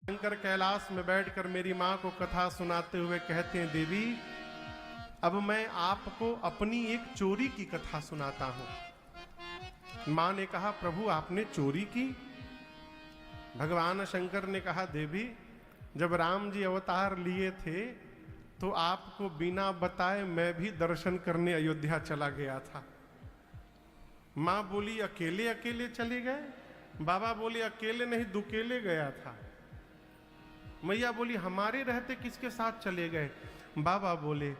शंकर कैलाश में बैठकर मेरी माँ को कथा सुनाते हुए कहते हैं, देवी अब मैं आपको अपनी एक चोरी की कथा सुनाता हूं। माँ ने कहा, प्रभु आपने चोरी की? भगवान शंकर ने कहा, देवी जब राम जी अवतार लिए थे तो आपको बिना बताए मैं भी दर्शन करने अयोध्या चला गया था। माँ बोली, अकेले अकेले चले गए? बाबा बोले, अकेले नहीं दुकेले गया था। मैया बोली, हमारे रहते किसके साथ चले गए? बाबा बोले,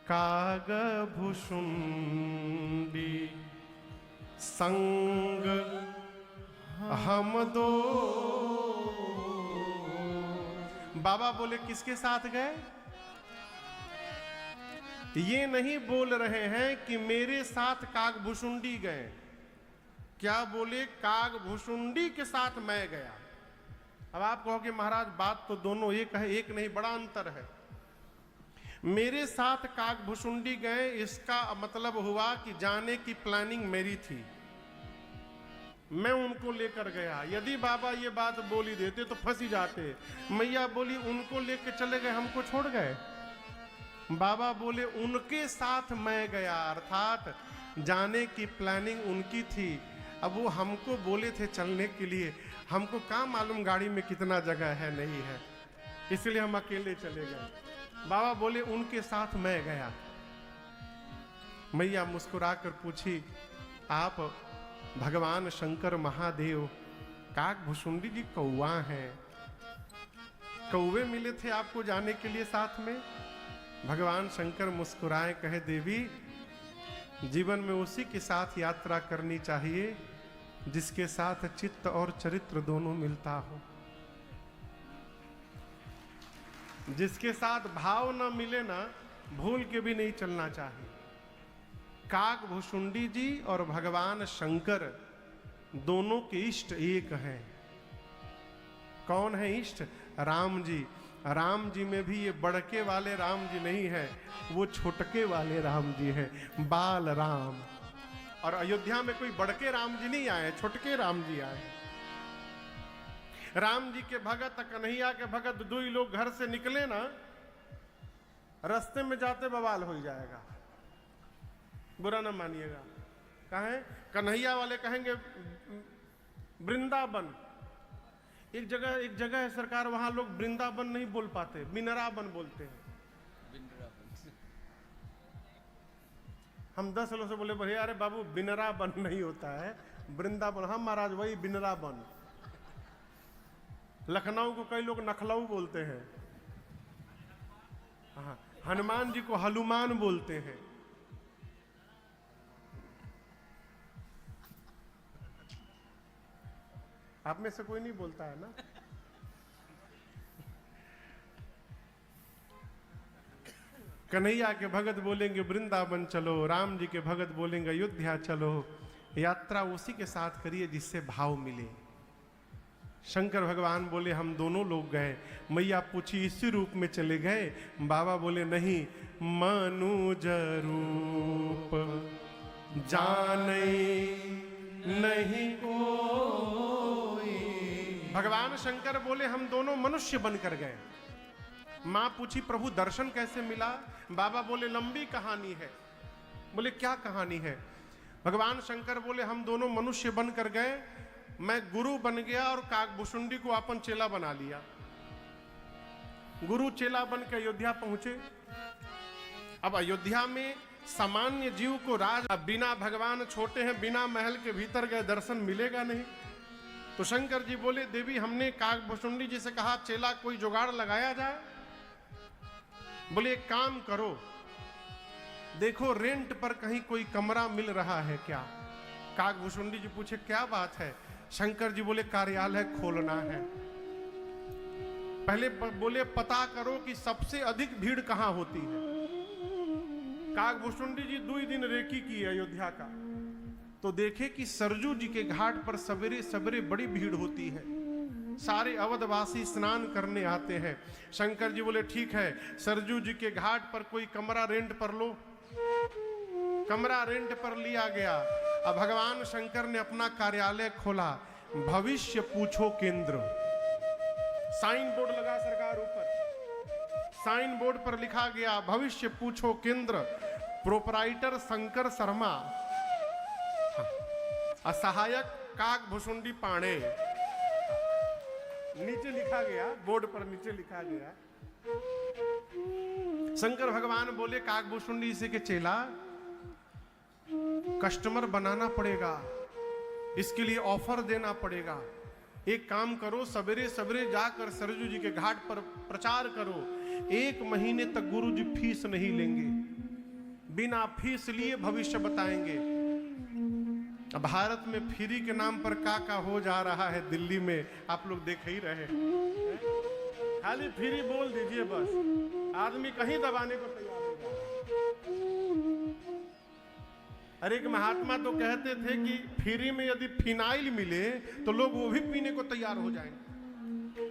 काग भुषुंडी संग हम दो। बाबा बोले, किसके साथ गए? ये नहीं बोल रहे हैं कि मेरे साथ काग भुषुंडी गए, क्या बोले? काग भुषुंडी के साथ मैं गया। अब आप कहोगे महाराज बात तो दोनों एक है, एक नहीं, बड़ा अंतर है। मेरे साथ काग भुषुंडी गए, इसका मतलब हुआ कि जाने की प्लानिंग मेरी थी, मैं उनको लेकर गया। यदि बाबा ये बात बोल ही देते तो फंस ही जाते। मैया बोली, उनको लेकर चले गए, हमको छोड़ गए? बाबा बोले, उनके साथ मैं गया, अर्थात जाने की प्लानिंग उनकी थी। अब वो हमको बोले थे चलने के लिए, हमको क्या मालूम गाड़ी में कितना जगह है नहीं है, इसलिए हम अकेले चले गए। बाबा बोले, उनके साथ मैं गया। मैया मुस्कुराकर पूछी, आप भगवान शंकर महादेव काग भुषुंडी जी कौवा हैं, कौवे मिले थे आपको जाने के लिए साथ में? भगवान शंकर मुस्कुराए, कहे, देवी जीवन में उसी के साथ यात्रा करनी चाहिए जिसके साथ चित्त और चरित्र दोनों मिलता हो। जिसके साथ भाव न मिले ना, भूल के भी नहीं चलना चाहिए। काग भुषुंडी जी और भगवान शंकर दोनों के इष्ट एक हैं। कौन है इष्ट? राम जी। राम जी में भी ये बड़के वाले राम जी नहीं है, वो छोटके वाले राम जी हैं, बाल राम। और अयोध्या में कोई बड़के राम जी नहीं आए, छोटके राम जी आए। राम जी के भगत, कन्हैया के भगत, दो ही लोग घर से निकले ना, रास्ते में जाते बवाल हो जाएगा, बुरा ना मानिएगा। कहें कन्हैया वाले कहेंगे वृंदावन, एक जगह है सरकार, वहां लोग वृंदावन नहीं बोल पाते, बिनरावन बोलते हैं। हम 10 लोग से बोले, भैया अरे बाबू बिनरावन नहीं होता है, वृंदावन। हम महाराज वही बिनरावन। लखनऊ को कई लोग नखलऊ बोलते हैं, हाँ, हनुमान जी को हनुमान बोलते हैं। आप में से कोई नहीं बोलता है ना? कन्हैया के भगत बोलेंगे वृंदावन चलो, राम जी के भगत बोलेंगे अयोध्या चलो। यात्रा उसी के साथ करिए जिससे भाव मिले। शंकर भगवान बोले, हम दोनों लोग गए। मैया पूछी, इसी रूप में चले गए? बाबा बोले, नहीं, मनुज रूप जाने नहीं कोई। भगवान शंकर बोले, हम दोनों मनुष्य बनकर गए। माँ पूछी, प्रभु दर्शन कैसे मिला? बाबा बोले, लंबी कहानी है। बोले, क्या कहानी है? भगवान शंकर बोले, हम दोनों मनुष्य बनकर गए, मैं गुरु बन गया और काग भुषुंडी को अपन चेला बना लिया। गुरु चेला बन के अयोध्या पहुंचे। अब अयोध्या में सामान्य जीव को राज, अब बिना भगवान छोटे हैं, बिना महल के भीतर गए दर्शन मिलेगा नहीं। तो शंकर जी बोले, देवी हमने काग भुषुंडी जी से कहा चेला कोई जुगाड़ लगाया जाए। बोले, एक काम करो, देखो रेंट पर कहीं कोई कमरा मिल रहा है क्या? काग भुषुंडी जी पूछे, क्या बात है? शंकर जी बोले, कार्यालय खोलना है। पहले बोले, पता करो कि सबसे अधिक भीड़ कहां होती है। काग भुषुंडी जी 2 दिन रेकी की अयोध्या का, तो देखे कि सरजू जी के घाट पर सवेरे सवेरे बड़ी भीड़ होती है, सारे अवधवासी स्नान करने आते हैं। शंकर जी बोले, ठीक है, सरजू जी के घाट पर कोई कमरा रेंट पर लो। कमरा रेंट पर लिया गया। अब भगवान शंकर ने अपना कार्यालय खोला, भविष्य पूछो केंद्र। साइन बोर्ड लगा सरकार ऊपर, साइन बोर्ड पर लिखा गया भविष्य पूछो केंद्र, प्रोपराइटर शंकर शर्मा, असहायक काग भुसुंडी पांडे। नीचे लिखा गया, बोर्ड पर नीचे लिखा गया, शंकर भगवान बोले काग भुसुंडी से के चेला, कस्टमर बनाना पड़ेगा, इसके लिए ऑफर देना पड़ेगा। एक काम करो, सवेरे सवेरे जाकर सरजू जी के घाट पर प्रचार करो, 1 महीने तक गुरु जी फीस नहीं लेंगे, बिना फीस लिए भविष्य बताएंगे। भारत में फ्री के नाम पर का हो जा रहा है दिल्ली में, आप लोग देख ही रहे हैं। खाली फ्री बोल दीजिए बस, आदमी कहीं दबाने को तैयार हो जाए। अरे एक महात्मा तो कहते थे कि फ्री में यदि फिनाइल मिले तो लोग वो भी पीने को तैयार हो जाएंगे,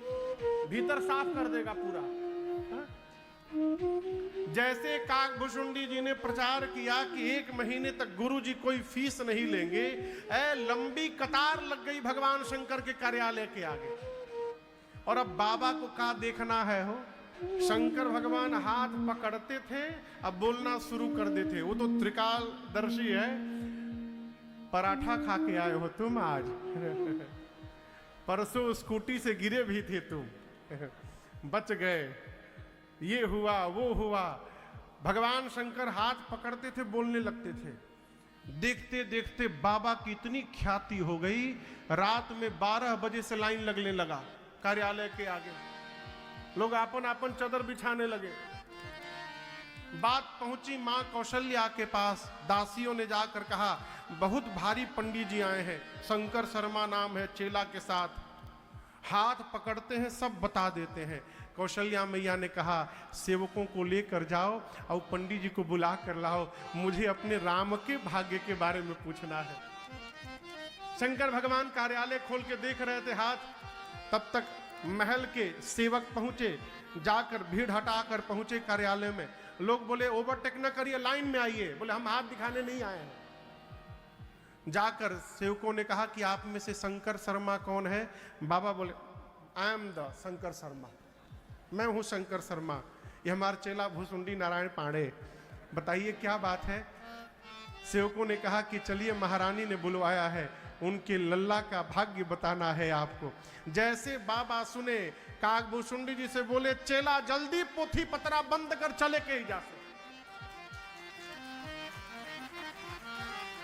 भीतर साफ कर देगा पूरा। जैसे काग भुसुंडी जी ने प्रचार किया कि 1 महीने तक गुरु जी कोई फीस नहीं लेंगे, लंबी कतार लग गई भगवान शंकर के कार्यालय के आगे। और अब बाबा को क्या देखना है हो, शंकर भगवान हाथ पकड़ते थे, अब बोलना शुरू कर देते। वो तो त्रिकालदर्शी है। पराठा खा के आए हो तुम आज, परसों स्कूटी से गिरे भी थे तुम, बच गए, ये हुआ वो हुआ। भगवान शंकर हाथ पकड़ते थे, बोलने लगते थे। देखते देखते बाबा की इतनी ख्याति हो गई, रात में 12 बजे से लाइन लगने लगा कार्यालय के आगे, लोग आपन आपन चादर बिछाने लगे। बात पहुंची मां कौशल्या के पास, दासियों ने जाकर कहा बहुत भारी पंडित जी आए हैं, शंकर शर्मा नाम है, चेला के साथ। हाथ पकड़ते हैं, सब बता देते हैं। कौशल्या मैया ने कहा सेवकों को लेकर जाओ और पंडित जी को बुला कर लाओ, मुझे अपने राम के भाग्य के बारे में पूछना है। शंकर भगवान कार्यालय खोल के देख रहे थे हाथ, तब तक महल के सेवक पहुंचे, जाकर भीड़ हटाकर पहुंचे कार्यालय में। लोग बोले ओवरटेक न करिए, लाइन में आइए। बोले हम हाथ दिखाने नहीं आए हैं। जाकर सेवकों ने कहा कि आप में से शंकर शर्मा कौन है? बाबा बोले I am the Shankar Sharma, मैं हूं शंकर शर्मा, ये हमारा चेला भुसुंडी नारायण पांडे, बताइए क्या बात है? सेवकों ने कहा कि चलिए महारानी ने बुलवाया है, उनके लल्ला का भाग्य बताना है आपको। जैसे बाबा सुने, काग भुसुंडी जी से बोले चेला जल्दी पोथी पतरा बंद कर चले के ही जा से।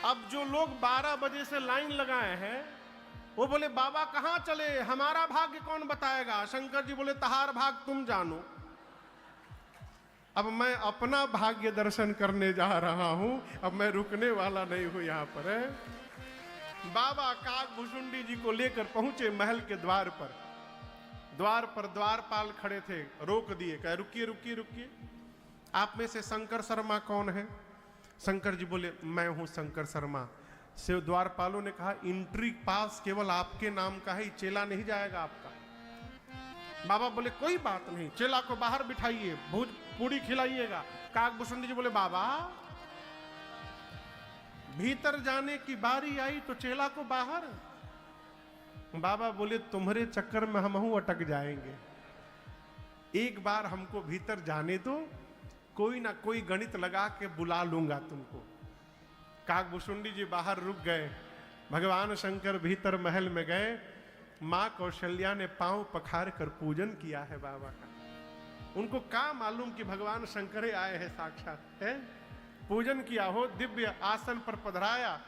अब जो लोग 12 बजे से लाइन लगाए हैं वो बोले बाबा कहां चले, हमारा भाग्य कौन बताएगा? शंकर जी बोले तहार भाग तुम जानो, अब मैं अपना भाग्य दर्शन करने जा रहा हूं, अब मैं रुकने वाला नहीं हूं यहां पर। बाबा काग भुसुंडी जी को लेकर पहुंचे महल के द्वार पर। द्वार पर द्वारपाल खड़े थे, रोक दिए, कहे रुकिए रुकिए रुकिए, आप में से शंकर शर्मा कौन है? शंकर जी बोले मैं हूं शंकर शर्मा। से द्वारपालों ने कहा एंट्री पास केवल आपके नाम का है, चेला नहीं जाएगा आपका। बाबा बोले कोई बात नहीं, चेला को बाहर बिठाइए, भूज पूड़ी खिलाइएगा। काग भुसुंडी जी बोले बाबा भीतर जाने की बारी आई तो चेला को बाहर। बाबा बोले तुम्हारे चक्कर में हम अटक जाएंगे, एक बार हमको भीतर जाने दो, कोई ना कोई गणित लगा के बुला लूंगा तुमको। काग भुसुंडी जी बाहर रुक गए, भगवान शंकर भीतर महल में गए। मां कौशल्या ने पांव पखार कर पूजन किया है बाबा का। उनको क्या मालूम कि भगवान शंकर आए हैं साक्षात, है? पूजन किया हो, दिव्य आसन पर पधराया।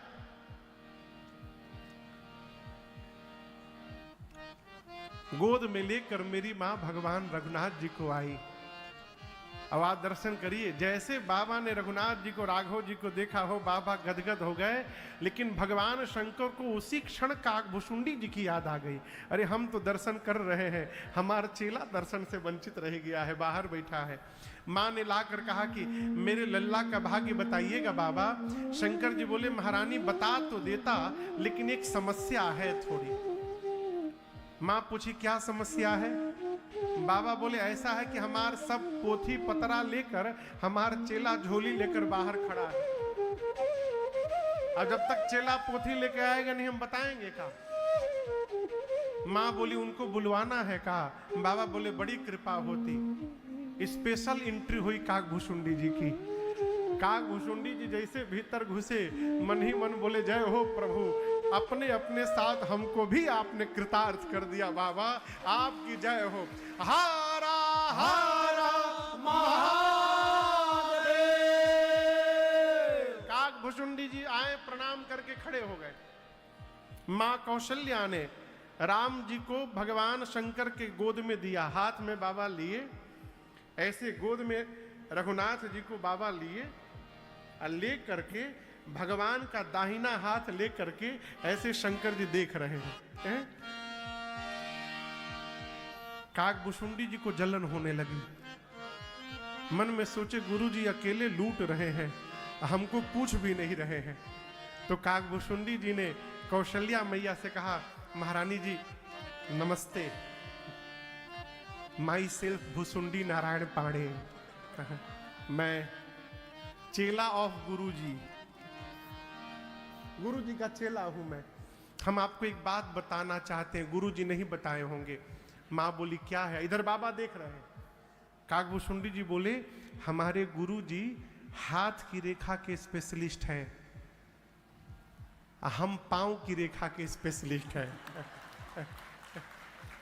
गोद में लेकर मेरी मां भगवान रघुनाथ जी को आई। अब आप दर्शन करिए, जैसे बाबा ने रघुनाथ जी को, राघव जी को देखा हो, बाबा गदगद हो गए। लेकिन भगवान शंकर को उसी क्षण काग भुसुंडी जी की याद आ गई। अरे हम तो दर्शन कर रहे हैं, हमारा चेला दर्शन से वंचित रह गया है, बाहर बैठा है। माँ ने लाकर कहा कि मेरे लल्ला का भाग्य बताइएगा बाबा। शंकर जी बोले महारानी बता तो देता, लेकिन एक समस्या है थोड़ी। माँ पूछी क्या समस्या है? बाबा बोले ऐसा है कि हमार सब पोथी पतरा लेकर हमार चेला झोली लेकर बाहर खड़ा है, अब जब तक चेला पोथी लेकर आएगा नहीं हम बताएंगे का। माँ बोली उनको बुलवाना है कहा। बाबा बोले बड़ी कृपा होती। स्पेशल एंट्री हुई काकभूषुंडी जी की। काकभूषुंडी जी जैसे भीतर घुसे मन ही मन बोले जय हो प्रभु, अपने अपने साथ हमको भी आपने कृतार्थ कर दिया बाबा, आपकी जय हो। हारा हारा महादेव। काकभूषुंडी जी आए, प्रणाम करके खड़े हो गए। मां कौशल्या ने राम जी को भगवान शंकर के गोद में दिया, हाथ में बाबा लिए, ऐसे गोद में रघुनाथ जी को बाबा लिए, ले करके भगवान का दाहिना हाथ ले करके ऐसे शंकर जी देख रहे हैं। काकभूषुंडी जी को जलन होने लगी। मन में सोचे गुरु जी अकेले लूट रहे हैं, हमको पूछ भी नहीं रहे हैं। तो काकभूषुंडी जी ने कौशल्या मैया से कहा, महारानी जी नमस्ते, माई सेल्फ भूसुंडी नारायण पांडे, मैं चेला ऑफ गुरुजी, गुरुजी का चेला हूं मैं। हम आपको एक बात बताना चाहते हैं, गुरुजी नहीं बताए होंगे। माँ बोली क्या है? इधर बाबा देख रहे हैं। काकभूषुंडी जी बोले हमारे गुरुजी हाथ की रेखा के स्पेशलिस्ट हैं, हम पांव की रेखा के स्पेशलिस्ट हैं।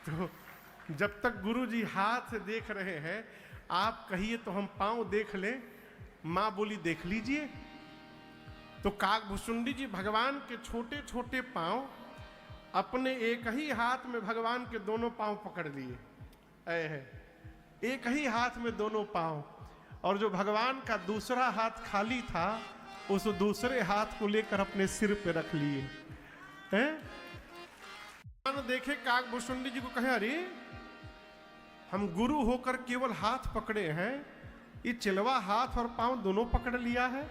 तो जब तक गुरुजी हाथ देख रहे हैं, आप कहिए तो हम पांव देख लें। मां बोली देख लीजिए। तो काकभूषुंडी जी भगवान के छोटे छोटे पांव अपने एक ही हाथ में भगवान के दोनों पांव पकड़ लिए, एक ही हाथ में दोनों पांव, और जो भगवान का दूसरा हाथ खाली था उस दूसरे हाथ को लेकर अपने सिर पे रख लिए हैं। देखे काकभूषुंडी जी को कहे अरे हम गुरु होकर केवल हाथ पकड़े हैं, ये चेलवा हाथ और पांव दोनों पकड़ लिया है।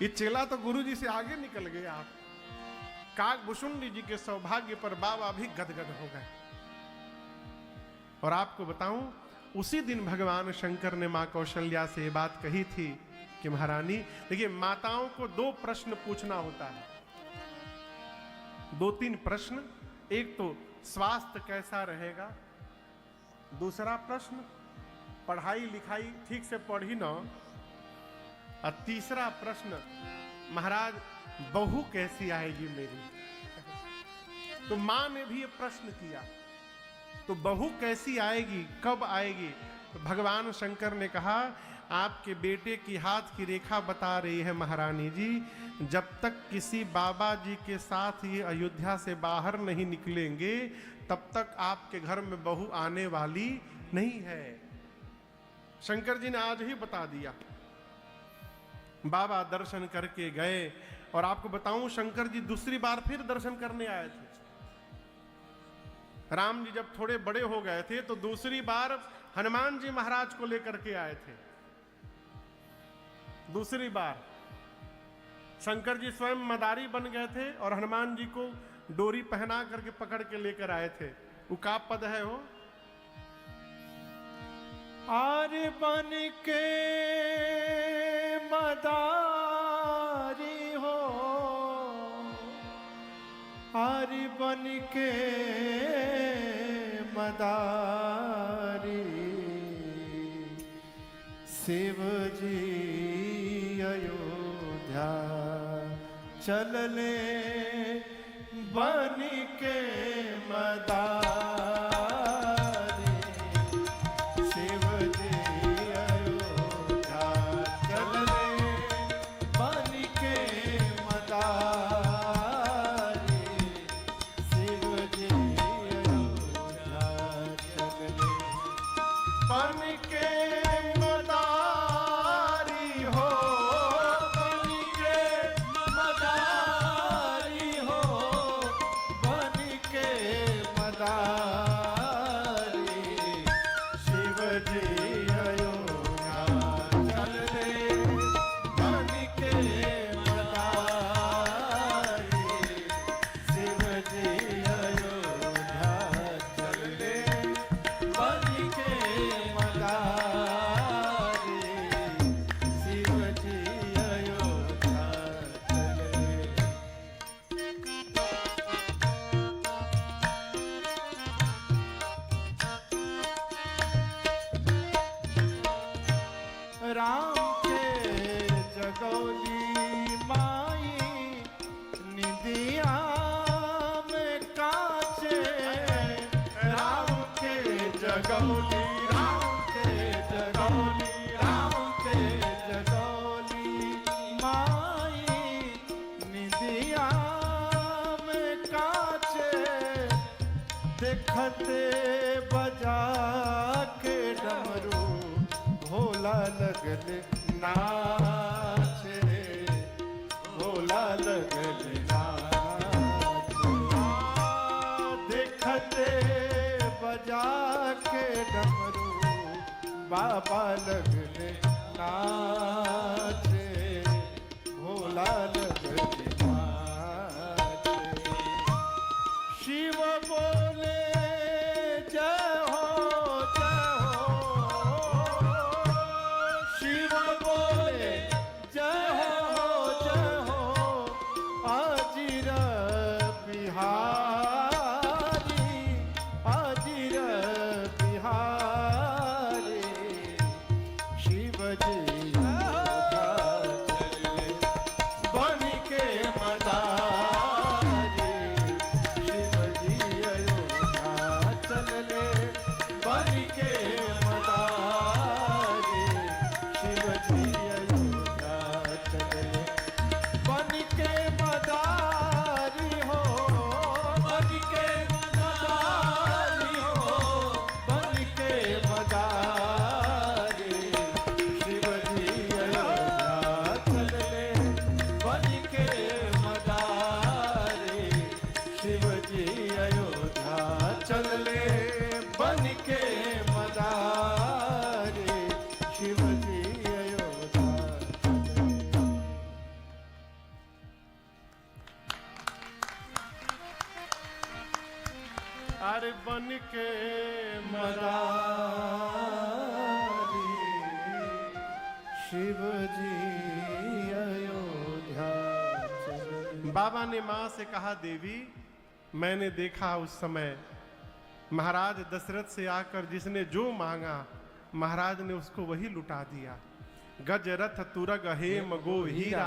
ये चेला तो गुरु जी से आगे निकल गए। आप काकभूषुंडी जी के सौभाग्य पर बाबा भी गदगद हो गए। और आपको बताऊं, उसी दिन भगवान शंकर ने मां कौशल्या से ये बात कही थी कि महारानी देखिए, माताओं को 2 प्रश्न पूछना होता है, 2-3 प्रश्न। एक तो स्वास्थ्य कैसा रहेगा, दूसरा प्रश्न पढ़ाई लिखाई ठीक से पढ़ी ना, और तीसरा प्रश्न महाराज बहू कैसी आएगी मेरी। तो मां ने भी ये प्रश्न किया, तो बहू कैसी आएगी, कब आएगी? तो भगवान शंकर ने कहा आपके बेटे की हाथ की रेखा बता रही है महारानी जी, जब तक किसी बाबा जी के साथ ये अयोध्या से बाहर नहीं निकलेंगे तब तक आपके घर में बहू आने वाली नहीं है। शंकर जी ने आज ही बता दिया। बाबा दर्शन करके गए, और आपको बताऊं शंकर जी दूसरी बार फिर दर्शन करने आए थे। राम जी जब थोड़े बड़े हो गए थे तो दूसरी बार हनुमान जी महाराज को लेकर के आए थे। दूसरी बार शंकर जी स्वयं मदारी बन गए थे और हनुमान जी को डोरी पहना करके पकड़ के लेकर आए थे। वो का पद है हो, आर बन के मदारी हो, आर बन के मदारी, शिव जी अयोध्या चलले बन के मदारी, शिव जी अयोध्या चलले बन के मदारी, शिव जी अयोध्या चलले बन के मदा राम के जगौली माई निदिया में काचे राम के जगौली राम के जगौली राम के जगौली माई निदिया में काचे देखते बजा के डमरू भोला लगल नाचे भोला लगल नाचे देखते बजा के डमरू बाबा लगल नाचे भोला लगल नाचे शिव बोले जय हो शिव बोले जय हो अजीर बिहारी अजीर बिहारी शिव जी बन के मदारी शिव जी अयोध्या चलले बन के मदारी शिव जी अयोध्या चलले बन के मदारी हो बन के मदारी हो बन के मदारी शिव जी अयोध्या चलले बन के मदारी शिव जी अयोध्या चलले बन के मदारी शिव जी अयोध्या चलले। अरे बन के मदारी शिव जी अयोध्या चले। बाबा ने मां से कहा, देवी मैंने देखा उस समय महाराज दशरथ से आकर जिसने जो मांगा महाराज ने उसको वही लुटा दिया। गज रथ तुरग हेम गो हीरा